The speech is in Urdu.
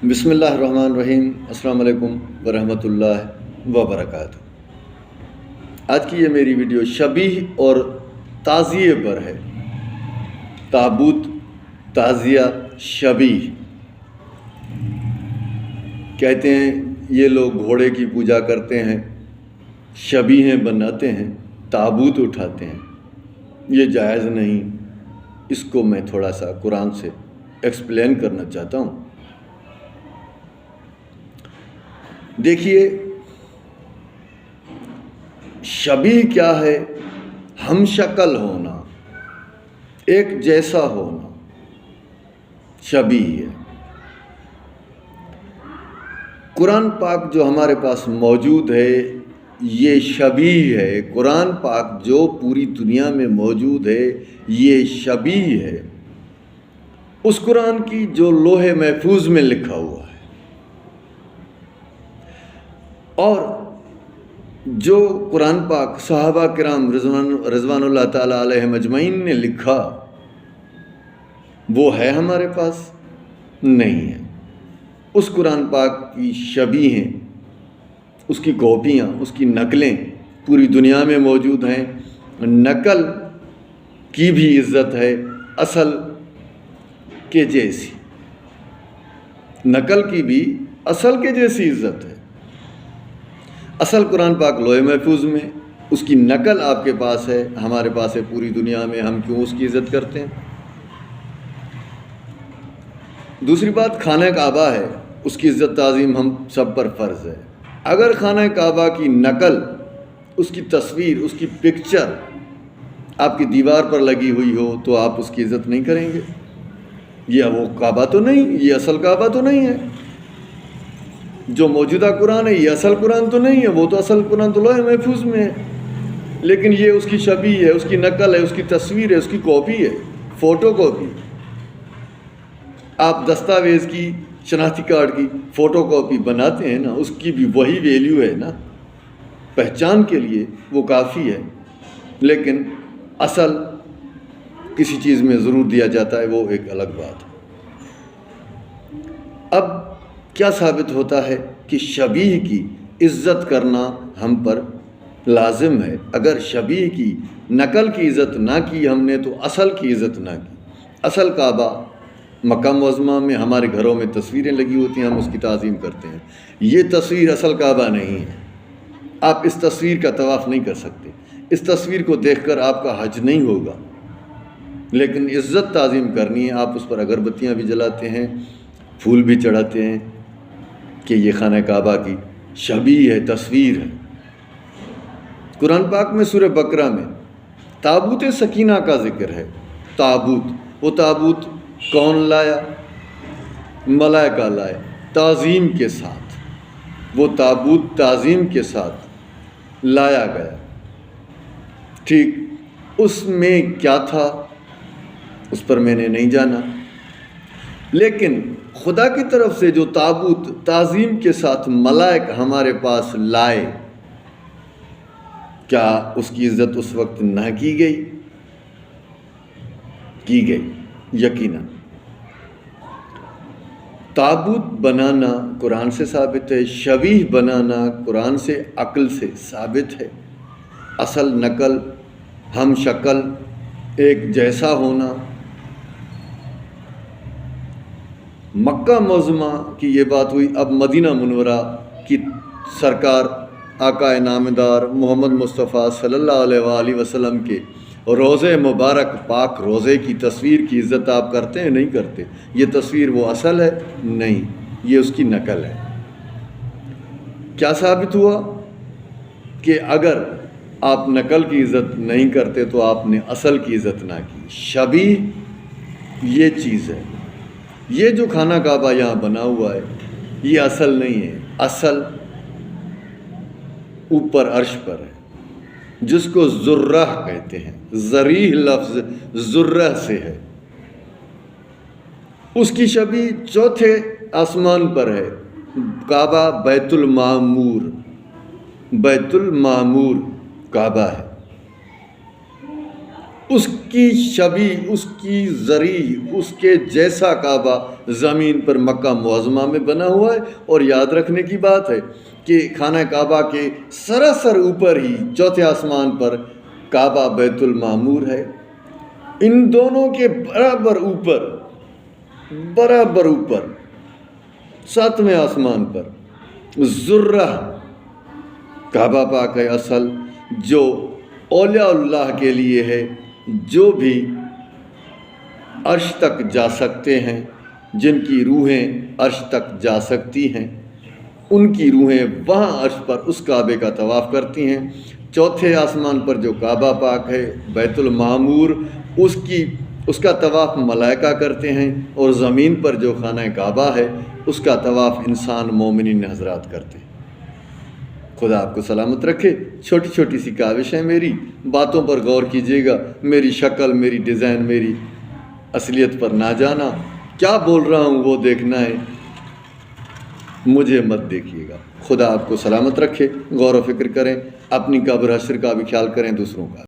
بسم اللہ الرحمن الرحیم۔ السلام علیکم ورحمۃ اللہ وبرکاتہ۔ آج کی یہ میری ویڈیو شبیہ اور تعزیے پر ہے۔ تابوت، تعزیہ، شبیہ۔ کہتے ہیں یہ لوگ گھوڑے کی پوجا کرتے ہیں، شبیہیں بناتے ہیں، تابوت اٹھاتے ہیں۔ یہ جائز نہیں۔ اس کو میں تھوڑا سا قرآن سے ایکسپلین کرنا چاہتا ہوں۔ دیکھیے، شبیہ کیا ہے؟ ہم شکل ہونا، ایک جیسا ہونا شبیہ ہے۔ قرآن پاک جو ہمارے پاس موجود ہے یہ شبیہ ہے۔ قرآن پاک جو پوری دنیا میں موجود ہے یہ شبیہ ہے اس قرآن کی جو لوح محفوظ میں لکھا ہوا ہے، اور جو قرآن پاک صحابہ کرام رضوان اللہ تعالیٰ علیہم اجمعین نے لکھا وہ ہے ہمارے پاس نہیں ہے۔ اس قرآن پاک کی شبیہیں، اس کی کاپیاں، اس کی نقلیں پوری دنیا میں موجود ہیں۔ نقل کی بھی عزت ہے اصل کے جیسی، نقل کی بھی اصل کے جیسی عزت ہے۔ اصل قرآن پاک لوح محفوظ میں، اس کی نقل آپ کے پاس ہے، ہمارے پاس ہے پوری دنیا میں۔ ہم کیوں اس کی عزت کرتے ہیں؟ دوسری بات، خانہ کعبہ ہے، اس کی عزت تعظیم ہم سب پر فرض ہے۔ اگر خانہ کعبہ کی نقل، اس کی تصویر، اس کی پکچر آپ کی دیوار پر لگی ہوئی ہو تو آپ اس کی عزت نہیں کریں گے؟ یہ وہ کعبہ تو نہیں، یہ اصل کعبہ تو نہیں ہے۔ جو موجودہ قرآن ہے یہ اصل قرآن تو نہیں ہے، وہ تو اصل قرآن تو لوح محفوظ میں ہے، لیکن یہ اس کی شبیہ ہے، اس کی نقل ہے، اس کی تصویر ہے، اس کی کاپی ہے، فوٹو کاپی۔ آپ دستاویز کی، شناختی کارڈ کی فوٹو کاپی بناتے ہیں نا، اس کی بھی وہی ویلیو ہے نا، پہچان کے لیے وہ کافی ہے، لیکن اصل کسی چیز میں ضرور دیا جاتا ہے، وہ ایک الگ بات ہے۔ اب کیا ثابت ہوتا ہے کہ شبیہ کی عزت کرنا ہم پر لازم ہے۔ اگر شبیہ کی نقل کی عزت نہ کی ہم نے تو اصل کی عزت نہ کی۔ اصل کعبہ مکہ معظمہ میں ہمارے گھروں میں تصویریں لگی ہوتی ہیں، ہم اس کی تعظیم کرتے ہیں۔ یہ تصویر اصل کعبہ نہیں ہے۔ آپ اس تصویر کا طواف نہیں کر سکتے، اس تصویر کو دیکھ کر آپ کا حج نہیں ہوگا، لیکن عزت تعظیم کرنی ہے۔ آپ اس پر اگربتیاں بھی جلاتے ہیں، پھول بھی چڑھاتے ہیں کہ یہ خانہ کعبہ کی شبیہ ہے، تصویر ہے۔ قرآن پاک میں سورہ بقرہ میں تابوت سکینہ کا ذکر ہے۔ تابوت، وہ تابوت کون لایا؟ ملائکہ لائے، تعظیم کے ساتھ۔ وہ تابوت تعظیم کے ساتھ لایا گیا۔ ٹھیک، اس میں کیا تھا اس پر میں نے نہیں جانا، لیکن خدا کی طرف سے جو تابوت تعظیم کے ساتھ ملائکہ ہمارے پاس لائے، کیا اس کی عزت اس وقت نہ کی گئی؟ کی گئی، یقیناً۔ تابوت بنانا قرآن سے ثابت ہے، شبیہ بنانا قرآن سے، عقل سے ثابت ہے۔ اصل، نقل، ہم شکل، ایک جیسا ہونا۔ مکہ معظمہ کی یہ بات ہوئی، اب مدینہ منورہ کی سرکار آقا نامدار محمد مصطفیٰ صلی اللہ علیہ وآلہ وسلم کے روضے مبارک پاک روضے کی تصویر کی عزت آپ کرتے ہیں؟ نہیں کرتے۔ یہ تصویر وہ اصل ہے؟ نہیں، یہ اس کی نقل ہے۔ کیا ثابت ہوا؟ کہ اگر آپ نقل کی عزت نہیں کرتے تو آپ نے اصل کی عزت نہ کی۔ شبیہ یہ چیز ہے۔ یہ جو خانہ کعبہ یہاں بنا ہوا ہے یہ اصل نہیں ہے۔ اصل اوپر عرش پر ہے، جس کو ذرہ کہتے ہیں۔ ذریح لفظ ذرہ سے ہے۔ اس کی شبیہ چوتھے آسمان پر ہے۔ کعبہ بیت المعمور، بیت المعمور کعبہ ہے۔ اس کی شبیہ، اس کی زری، اس کے جیسا کعبہ زمین پر مکہ معظمہ میں بنا ہوا ہے۔ اور یاد رکھنے کی بات ہے کہ خانہ کعبہ کے سراسر اوپر ہی چوتھے آسمان پر کعبہ بیت المعمور ہے۔ ان دونوں کے برابر اوپر ساتویں آسمان پر ذرہ کعبہ پاک ہے اصل، جو اولیاء اللہ کے لیے ہے، جو بھی عرش تک جا سکتے ہیں، جن کی روحیں عرش تک جا سکتی ہیں، ان کی روحیں وہاں عرش پر اس کعبے کا طواف کرتی ہیں۔ چوتھے آسمان پر جو کعبہ پاک ہے بیت المعمور، اس کا طواف ملائکہ کرتے ہیں، اور زمین پر جو خانہ کعبہ ہے اس کا طواف انسان مومنین حضرات کرتے ہیں۔ خدا آپ کو سلامت رکھے۔ چھوٹی چھوٹی سی کاوش ہے میری، باتوں پر غور کیجیے گا، میری شکل، میری ڈیزائن، میری اصلیت پر نہ جانا، کیا بول رہا ہوں وہ دیکھنا ہے، مجھے مت دیکھیے گا۔ خدا آپ کو سلامت رکھے، غور و فکر کریں، اپنی قبر حشر کا بھی خیال کریں، دوسروں کا۔